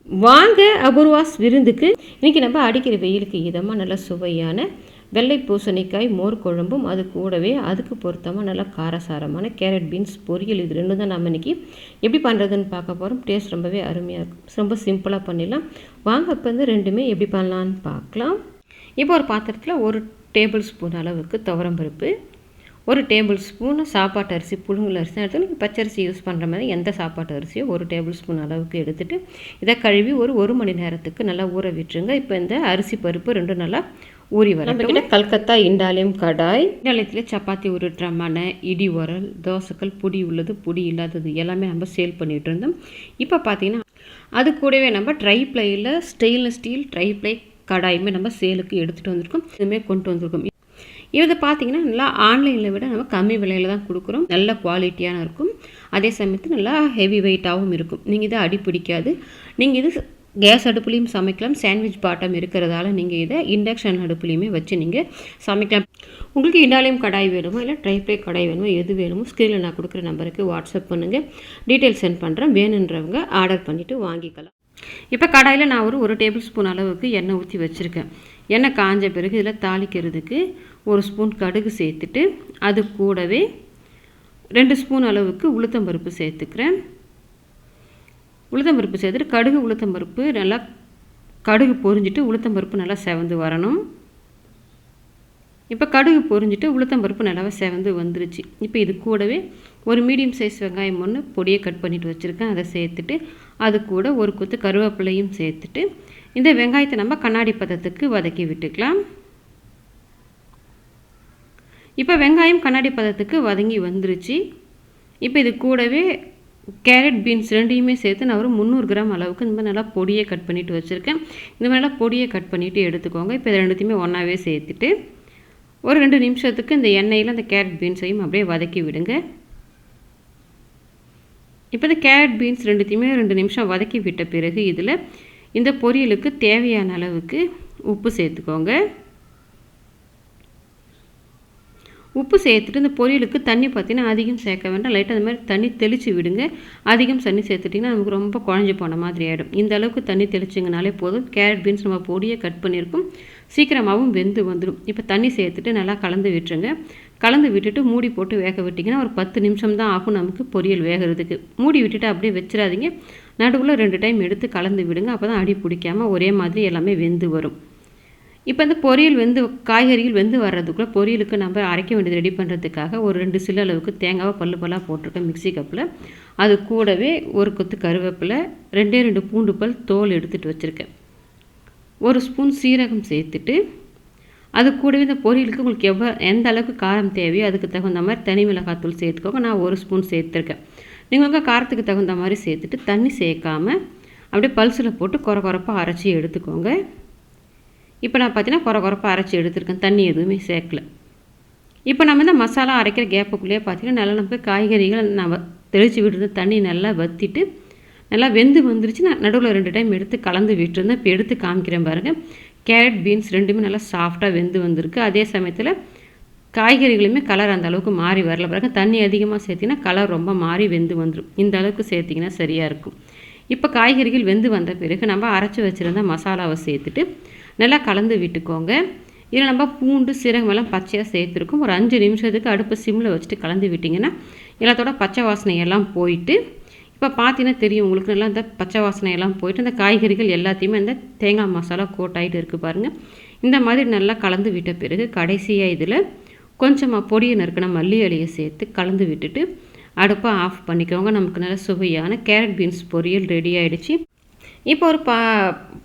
வாங்க அபூர்வாஸ் விருந்துக்கு. இன்றைக்கி நம்ம அடிக்கிற வெயிலுக்கு இதமாக நல்ல சுவையான வெள்ளை பூசணிக்காய் மோர் குழம்பும், அது கூடவே அதுக்கு பொருத்தமாக நல்லா காரசாரமான கேரட் பீன்ஸ் பொரியல், இது ரெண்டும் தான் நம்ம இன்றைக்கி எப்படி பண்ணுறதுன்னு பார்க்க போகிறோம். டேஸ்ட் ரொம்பவே அருமையாக இருக்கும். ரொம்ப சிம்பிளாக பண்ணிடலாம். வாங்க இப்போ வந்து ரெண்டுமே எப்படி பண்ணலான்னு பார்க்கலாம். இப்போ ஒரு பாத்திரத்தில் 1 டேபிள் ஸ்பூன் அளவுக்கு துவரம்பருப்பு, 1 டேபிள் ஸ்பூன் சாப்பாட்டு அரிசி, புழுங்கல் அரிசி எடுத்து நீங்கள் பச்சரிசி யூஸ் பண்ணுற மாதிரி எந்த சாப்பாட்டு அரிசியோ 1 டேபிள் ஸ்பூன் அளவுக்கு எடுத்துகிட்டு இதை கழுவி ஒரு மணி நேரத்துக்கு நல்லா ஊற விட்டுருங்க. இப்போ இந்த அரிசி பருப்பு ரெண்டும் நல்லா ஊறி வர நம்மக்கிட்ட கல்கத்தா இண்டாலியம் கடாய், இண்டாலியத்தில் சப்பாத்தி உருட்டுற மனை, இடி உரல், தோசைக்கல், பொடி உள்ளது பொடி இல்லாதது எல்லாமே நம்ம சேல் பண்ணிகிட்டு இருந்தோம். இப்போ பார்த்தீங்கன்னா அது கூடவே நம்ம ட்ரை ப்ளையில் ஸ்டெயின்லெஸ் ஸ்டீல் ட்ரை ப்ளை கடாயுமே நம்ம சேலுக்கு எடுத்துகிட்டு வந்திருக்கோம். இதுவுமே கொண்டு வந்திருக்கோம். இதை பார்த்தீங்கன்னா நல்லா ஆன்லைனில் விட நம்ம கம்மி விலையில் தான் கொடுக்குறோம். நல்ல குவாலிட்டியான இருக்கும். அதே சமயத்தில் நல்லா ஹெவி வெயிட்டாகவும் இருக்கும். நீங்கள் இதை அடி பிடிக்காது. நீங்கள் இது கேஸ் அடுப்புலையும் சமைக்கலாம். சாண்ட்விச் பாட்டம் இருக்கிறதால நீங்கள் இதை இண்டக்ஷன் அடுப்புலையுமே வச்சு நீங்கள் சமைக்கலாம். உங்களுக்கு இண்டாலியம் கடாய் வேணுமோ இல்லை ட்ரைப்ளை கடாய் வேணுமோ எது வேணுமோ ஸ்க்ரீனில் நான் கொடுக்குற நம்பருக்கு வாட்ஸ்அப் பண்ணுங்கள். டீட்டெயில் சென்ட் பண்ணுறேன். வேணுன்றவங்க ஆர்டர் பண்ணிவிட்டு வாங்கிக்கலாம். இப்போ கடாயில் நான் ஒரு டேபிள் ஸ்பூன் அளவுக்கு எண்ணெய் ஊற்றி வச்சுருக்கேன். எண்ணெய் காஞ்ச பிறகு இதில் தாளிக்கிறதுக்கு 1 ஸ்பூன் கடுகு சேர்த்துட்டு அது கூடவே 2 ஸ்பூன் அளவுக்கு உளுத்தம்பருப்பு சேர்த்துக்கிறேன். உளுத்தம்பருப்பு சேர்த்துட்டு கடுகு உளுத்தம்பருப்பு நல்லா கடுகு பொரிஞ்சிட்டு உளுத்தம்பருப்பு நல்லா செவந்து வரணும். இப்போ கடுகு பொரிஞ்சிட்டு உளுத்தம்பருப்பு நல்லாவே செவந்து வந்துருச்சு. இப்போ இது கூடவே ஒரு மீடியம் சைஸ் வெங்காயம் ஒன்று பொடியை கட் பண்ணிவிட்டு வச்சுருக்கேன். அதை சேர்த்துட்டு அது கூட ஒரு கொத்து கருவேப்பிலையும் சேர்த்துட்டு இந்த வெங்காயத்தை நம்ம கண்ணாடி பதத்துக்கு வதக்கி விட்டுக்கலாம். இப்போ வெங்காயம் கண்ணாடி பதத்துக்கு வதங்கி வந்துருச்சு. இப்போ இது கூடவே கேரட் பீன்ஸ் ரெண்டையுமே சேர்த்து நான் ஒரு 300 கிராம் அளவுக்கு இந்த மாதிரி நல்லா பொடியை கட் பண்ணிவிட்டு வச்சுருக்கேன். இந்த மாதிரி நல்லா பொடியை கட் பண்ணிவிட்டு எடுத்துக்கோங்க. இப்போ இது ரெண்டுத்தையுமே ஒன்றாவே சேர்த்துட்டு ஒரு 2 நிமிஷத்துக்கு இந்த எண்ணெயில் அந்த கேரட் பீன்ஸையும் அப்படியே வதக்கி விடுங்க. இப்போ இந்த கேரட் பீன்ஸ் ரெண்டுத்தையுமே 2 நிமிஷம் வதக்கி விட்ட பிறகு இதில் இந்த பொரியலுக்கு தேவையான அளவுக்கு உப்பு சேர்த்துக்கோங்க. உப்பு சேர்த்துட்டு இந்த பொரியலுக்கு தண்ணி பார்த்தீங்கன்னா அதிகம் சேர்க்க வேண்டாம். லைட்டாக அந்த மாதிரி தண்ணி தெளித்து விடுங்க. அதிகம் தண்ணி சேர்த்துட்டிங்கன்னா நமக்கு ரொம்ப குழஞ்சி போன மாதிரி ஆகிடும். இந்த அளவுக்கு தண்ணி தெளிச்சிங்கனாலே போதும். கேரட் பீன்ஸ் நம்ம பொடியை கட் பண்ணியிருக்கோம். சீக்கிரமாகவும் வெந்து வந்துடும். இப்போ தண்ணி சேர்த்துட்டு நல்லா கலந்து விட்டுருங்க. கலந்து விட்டுட்டு மூடி போட்டு வேக விட்டிங்கன்னா ஒரு 10 நிமிஷம் தான் ஆகும் நமக்கு பொரியல் வேகிறதுக்கு. மூடி விட்டுட்டு அப்படியே வச்சிடாதீங்க. நடுவில் 2 டைம் எடுத்து கலந்து விடுங்க. அப்போ தான் அடி பிடிக்காமல் ஒரே மாதிரி எல்லாமே வெந்து வரும். இப்போ இந்த பொரியல் காய்கறிகள் வெந்து வர்றதுக்குள்ளே பொரியலுக்கு நம்ம அரைக்க வேண்டியது ரெடி பண்ணுறதுக்காக ஒரு 2 சில்லு அளவுக்கு தேங்காவை பல்லாக போட்டிருக்கேன் மிக்சி கப்பில். அது கூடவே ஒரு கொத்து கருவேப்பிலை, 2 பூண்டு பல் தோல் எடுத்துகிட்டு வச்சுருக்கேன். 1 ஸ்பூன் சீரகம் சேர்த்துட்டு அது கூடவே இந்த பொரியலுக்கு உங்களுக்கு எந்த அளவுக்கு காரம் தேவையோ அதுக்கு தகுந்த மாதிரி தனி மிளகாத்தூள் சேர்த்துக்கோங்க. நான் 1 ஸ்பூன் சேர்த்துருக்கேன். நீங்கள் உங்கள் காரத்துக்கு தகுந்த மாதிரி சேர்த்துட்டு தண்ணி சேர்க்காமல் அப்படியே பல்சில் போட்டு கொரப்பாக அரைச்சி எடுத்துக்கோங்க. இப்போ நான் பார்த்தீங்கன்னா கொரப்பாக அரைச்சி எடுத்துருக்கேன். தண்ணி எதுவுமே சேர்க்கல. இப்போ நம்ம இந்த மசாலா அரைக்கிற கேப்புக்குள்ளேயே பார்த்தீங்கன்னா நல்லா நமக்கு காய்கறிகள் நம்ம தெளித்து விட்டுருந்து தண்ணி நல்லா வற்றிட்டு நல்லா வெந்து வந்துருச்சு. நான் நடுவில் 2 டைம் எடுத்து கலந்து விட்டுருந்தேன். இப்போ எடுத்து காமிக்கிறேன் பாருங்கள். கேரட் பீன்ஸ் ரெண்டுமே நல்லா சாஃப்டாக வெந்து வந்திருக்கு. அதே சமயத்தில் காய்கறிகளுமே கலர் அந்த அளவுக்கு மாறி வரல பாருங்கள். தண்ணி அதிகமாக சேர்த்திங்கன்னா கலர் ரொம்ப மாறி வெந்து வந்துடும். இந்த அளவுக்கு சேர்த்திங்கன்னா சரியாக இருக்கும். இப்போ காய்கறிகள் வெந்து வந்த பிறகு நம்ம அரைச்சி வச்சுருந்த மசாலாவை சேர்த்துட்டு நல்லா கலந்து விட்டுக்கோங்க. இதில் நம்ம பூண்டு சீரகம் எல்லாம் பச்சையாக சேர்த்துருக்கோம். ஒரு 5 நிமிஷத்துக்கு அடுப்பு சிம்மில் வச்சுட்டு கலந்து விட்டிங்கன்னா எல்லாத்தோட பச்சை வாசனை எல்லாம் போயிட்டு இப்போ பார்த்தீங்கன்னா தெரியும் உங்களுக்கு நல்லா இந்த பச்சை வாசனை எல்லாம் போயிட்டு இந்த காய்கறிகள் எல்லாத்தையுமே இந்த தேங்காய் மசாலா கோட் ஆகிட்டு இருக்குது பாருங்கள். இந்த மாதிரி நல்லா கலந்து விட்ட பிறகு கடைசியாக இதில் கொஞ்சமாக பொடியை நறுக்கின மல்லி இலையை சேர்த்து கலந்து விட்டுட்டு அடுப்பை ஆஃப் பண்ணிக்கோங்க. நமக்கு நல்ல சுவையான கேரட் பீன்ஸ் பொரியல் ரெடி ஆகிடுச்சு. இப்போ ஒரு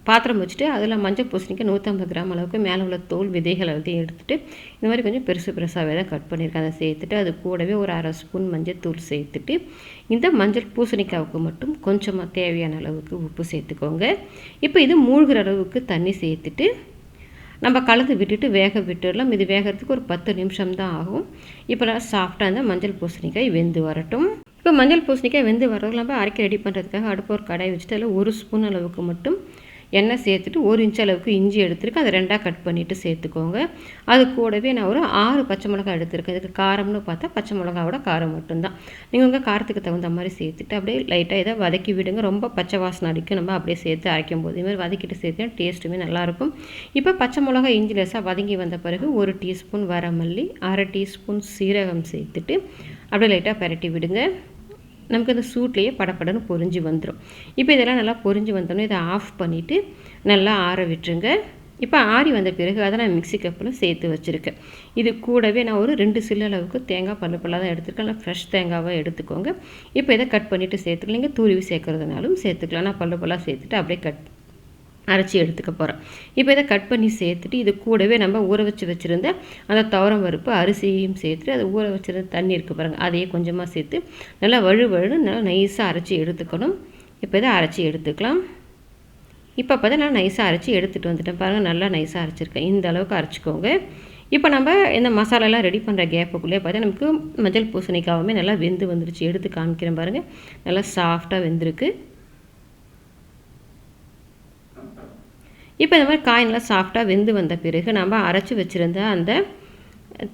பாத்திரம் வச்சுட்டு அதில் மஞ்சள் பூசணிக்காய் 150 கிராம் அளவுக்கு மேலே உள்ள தோல் விதைகள் எல்லாத்தையும் எடுத்துகிட்டு இந்த மாதிரி கொஞ்சம் பெருசாகவே தான் கட் பண்ணியிருக்கேன். அதை சேர்த்துட்டு அது கூடவே ஒரு 1/2 ஸ்பூன் மஞ்சள் தூள் சேர்த்துட்டு இந்த மஞ்சள் பூசணிக்காவுக்கு மட்டும் கொஞ்சமாக தேவையான அளவுக்கு உப்பு சேர்த்துக்கோங்க. இப்போ இது மூழ்கிற அளவுக்கு தண்ணி சேர்த்துட்டு நம்ம கலந்து விட்டுட்டு வேக விட்டுடலாம். இது வேகிறதுக்கு ஒரு 10 நிமிஷம் தான் ஆகும். இப்போ நல்லா சாஃப்டாக இருந்தால் மஞ்சள் பூசணிக்காய் வெந்து வரட்டும். இப்போ மஞ்சள் பூசணிக்காய் வெந்து வரதுக்கு நம்ம அரைக்க ரெடி பண்ணுறதுக்காக அடுப்பு ஒரு கடாய் வச்சுட்டு அதில் 1 ஸ்பூன் அளவுக்கு மட்டும் எண்ணெய் சேர்த்துட்டு 1 இன்ச் அளவுக்கு இஞ்சி எடுத்துருக்கேன். அதை 2ஆக கட் பண்ணிவிட்டு சேர்த்துக்கோங்க. அது கூடவே நான் ஒரு 6 பச்சை மிளகாய் எடுத்துருக்கேன். இதுக்கு காரம்னு பார்த்தா பச்சை மிளகாவோட காரம் மட்டும்தான். நீங்கள் உங்கள் காரத்துக்கு தகுந்த மாதிரி சேர்த்துட்டு அப்படியே லைட்டாக இதை வதக்கி விடுங்க. ரொம்ப பச்சை வாசனை அடிக்கும். நம்ம அப்படியே சேர்த்து அரைக்கும் போது இதுமாதிரி வதக்கிட்டு சேர்த்தா டேஸ்ட்டுமே நல்லாயிருக்கும். இப்போ பச்சை மிளகாய் இஞ்சி லேசாக வதங்கி வந்த பிறகு 1 டீஸ்பூன் வரமல்லி, 1/2 டீஸ்பூன் சீரகம் சேர்த்துட்டு அப்படியே லைட்டாக பரட்டி விடுங்க. நமக்கு அந்த சூட்லேயே படப்படன்னு பொரிஞ்சு வந்துடும். இப்போ இதெல்லாம் நல்லா பொரிஞ்சு வந்தோன்னே இதை ஆஃப் பண்ணிவிட்டு நல்லா ஆற விட்டுருங்க. இப்போ ஆறி வந்த பிறகு அதை நான் மிக்ஸி கப்பில் சேர்த்து வச்சுருக்கேன். இது கூடவே நான் ஒரு 2 சில்லு அளவுக்கு தேங்காய் பல்லாக தான் எடுத்துருக்கேன். நல்லா ஃப்ரெஷ் தேங்காவாக எடுத்துக்கோங்க. இப்போ இதை கட் பண்ணிவிட்டு சேர்த்துக்கலாம். நீங்கள் துருவி சேர்க்குறதுனாலும் சேர்த்துக்கலாம். நான் பல்லாக சேர்த்துட்டு அப்படியே அரைச்சி எடுத்துக்க போகிறேன். இப்போ இதை கட் பண்ணி சேர்த்துட்டு இது கூடவே நம்ம ஊற வச்சுருந்த அந்த துவரம் பருப்பு அரிசியையும் சேர்த்துட்டு அதை ஊற வச்சுருந்த தண்ணி இருக்குது பாருங்கள், அதையே கொஞ்சமாக சேர்த்து நல்லா வழுவழுன்னு நல்லா நைஸாக அரைச்சி எடுத்துக்கணும். இப்போ இதை அரைச்சி எடுத்துக்கலாம். இப்போ நான் நைஸாக அரைச்சி எடுத்துகிட்டு வந்துட்டேன் பாருங்கள், நல்லா நைஸாக அரைச்சிருக்கேன். இந்த அளவுக்கு அரைச்சிக்கோங்க. இப்போ நம்ம இந்த மசாலாலாம் ரெடி பண்ணுற கேப்புக்குள்ளே பார்த்தா நமக்கு மஞ்சள் பூசணிக்காவுமே நல்லா வெந்து வந்துருச்சு. எடுத்து காமிக்கிறேன் பாருங்கள், நல்லா சாஃப்டாக வெந்திருக்கு. இப்போ இந்த மாதிரி காய் நல்லா சாஃப்டாக வெந்து வந்த பிறகு நம்ம அரைச்சி வச்சுருந்த அந்த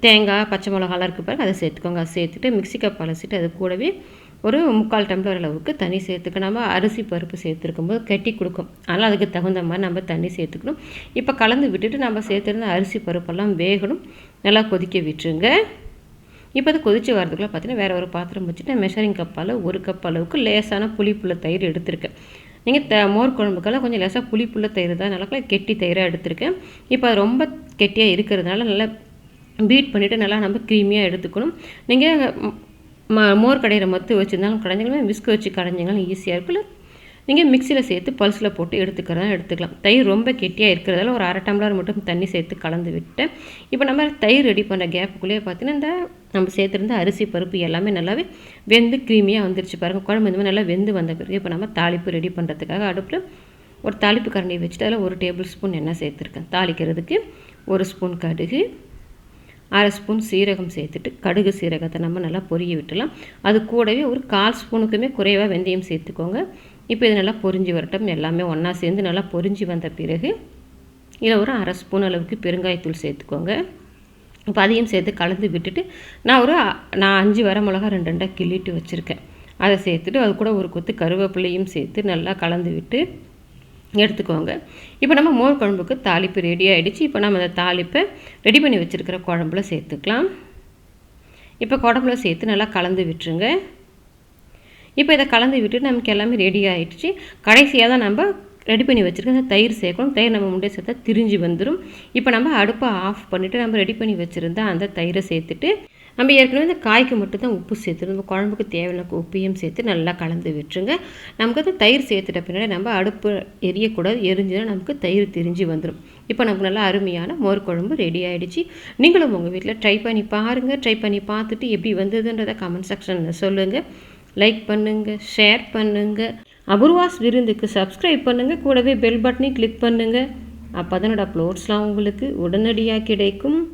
தேங்காய் பச்சை மிளகாலாம் இருக்குது பாருங்கள், அதை சேர்த்துக்கோங்க. அதை சேர்த்துட்டு மிக்ஸி கப் அலசிட்டு அது கூடவே ஒரு 3/4 டம்ளர் அளவுக்கு தண்ணி சேர்த்துக்க. நம்ம அரிசி பருப்பு சேர்த்துருக்கும் போது கட்டி கொடுக்கும், அதனால் அதுக்கு தகுந்த மாதிரி நம்ம தண்ணி சேர்த்துக்கணும். இப்போ கலந்து விட்டுட்டு நம்ம சேர்த்துருந்த அரிசி பருப்பெல்லாம் வேகணும். நல்லா கொதிக்க விட்டுருங்க. இப்போ அது கொதித்து வரதுக்குள்ளே பார்த்தீங்கன்னா வேறு ஒரு பாத்திரம் வச்சுட்டு மெஷரிங் கப்பால் 1 கப் அளவுக்கு லேசான புளிப்புள்ள தயிர் எடுத்திருக்கேன். நீங்கள் மோர் குழம்புக்கெல்லாம் கொஞ்சம் லேசாக புளிப்புள்ள தயிர் தான் நல்லா கெட்டி தயிராக எடுத்திருக்கேன். இப்போ அது ரொம்ப கெட்டியாக இருக்கிறதுனால நல்லா பீட் பண்ணிவிட்டு நல்லா நம்ம க்ரீமியாக எடுத்துக்கணும். நீங்கள் மோர் கடையிற மத்து வச்சுருந்தாலும் கடைஞ்சிங்கன்னா விஸ்க் வச்சு கடைஞ்சிங்கனாலும் ஈஸியாக இருக்குல்ல. நீங்கள் மிக்சியில் சேர்த்து பல்ஸில் போட்டு எடுத்துக்கலாம். தயிர் ரொம்ப கெட்டியாக இருக்கிறதால ஒரு 1/2 டம்ளர் மட்டும் தண்ணி சேர்த்து கலந்து விட்டேன். இப்போ நம்ம தயிர் ரெடி பண்ணுற கேப்புக்குள்ளேயே பார்த்தீங்கன்னா இந்த நம்ம சேர்த்துருந்த அரிசி பருப்பு எல்லாமே நல்லாவே வெந்து க்ரீமியாக வந்துருச்சு பாருங்கள். குழம்பு இந்த மாதிரி நல்லா வெந்து வந்த பிறகு இப்போ நம்ம தாளிப்பு ரெடி பண்ணுறதுக்காக அடுப்பில் ஒரு தாளிப்பு கரண்டி வச்சுட்டு அதில் 1 டேபிள் ஸ்பூன் எண்ணெய் சேர்த்துருக்கேன். தாளிக்கிறதுக்கு 1 ஸ்பூன் கடுகு, 1/2 ஸ்பூன் சீரகம் சேர்த்துட்டு கடுகு சீரகத்தை நம்ம நல்லா பொரிய விட்டுலாம். அது கூடவே ஒரு 1/4 ஸ்பூனுக்குமே குறைவாக வெந்தயம் சேர்த்துக்கோங்க. இப்போ இது நல்லா பொரிஞ்சு வரட்டும். எல்லாமே ஒன்றா சேர்ந்து நல்லா பொரிஞ்சு வந்த பிறகு இதில் ஒரு 1/2 ஸ்பூன் அளவுக்கு பெருங்காயத்தூள் சேர்த்துக்கோங்க. இப்போ அதையும் சேர்த்து கலந்து விட்டுட்டு நான் 5 வரமிளகா 2 கிள்ளிட்டு வச்சுருக்கேன். அதை சேர்த்துட்டு அது கூட ஒரு கொத்து கருவேப்பிலையும் சேர்த்து நல்லா கலந்து விட்டு எடுத்துக்கோங்க. இப்போ நம்ம மோர் குழம்புக்கு தாளிப்பு ரெடி ஆகிடுச்சு. இப்போ நம்ம அந்த தாளிப்பை ரெடி பண்ணி வச்சுருக்கிற குழம்புல சேர்த்துக்கலாம். இப்போ குழம்புல சேர்த்து நல்லா கலந்து விட்டுருங்க. இப்போ இதை கலந்து விட்டு நமக்கு எல்லாமே ரெடி ஆகிடுச்சு. கடைசியாக தான் நம்ம ரெடி பண்ணி வச்சுருக்க அந்த தயிர் சேர்க்கணும். தயிர் நம்ம முன்னே சேர்த்தா திரிஞ்சு வந்துடும். இப்போ நம்ம அடுப்பை ஆஃப் பண்ணிவிட்டு நம்ம ரெடி பண்ணி வச்சுருந்தா அந்த தயிரை சேர்த்துட்டு நம்ம ஏற்கனவே இந்த காய்க்கு மட்டும் தான் உப்பு சேர்த்துருவோம். நம்ம குழம்புக்கு தேவையான உப்பையும் சேர்த்து நல்லா கலந்து விட்டுருங்க. நமக்கு அந்த தயிர் சேர்த்துட்ட பின்னாடி நம்ம அடுப்பு எரியக்கூடாது. எரிஞ்சுன்னா நமக்கு தயிர் திரிஞ்சு வந்துடும். இப்போ நமக்கு நல்லா அருமையான மோர் குழம்பு ரெடி ஆகிடுச்சு. நீங்களும் உங்கள் வீட்டில் ட்ரை பண்ணி பாருங்கள். ட்ரை பண்ணி பார்த்துட்டு எப்படி வந்ததுன்றதை கமெண்ட் செக்ஷனில் சொல்லுங்கள். லைக் பண்ணுங்கள், ஷேர் பண்ணுங்கள். அபூர்வாஸ் விருந்துக்கு சப்ஸ்கிரைப் பண்ணுங்கள். கூடவே பெல் பட்டனையும் கிளிக் பண்ணுங்கள். அப்போ தான் என்னோடய அப்லோட்ஸ்லாம் உங்களுக்கு உடனடியாக கிடைக்கும்.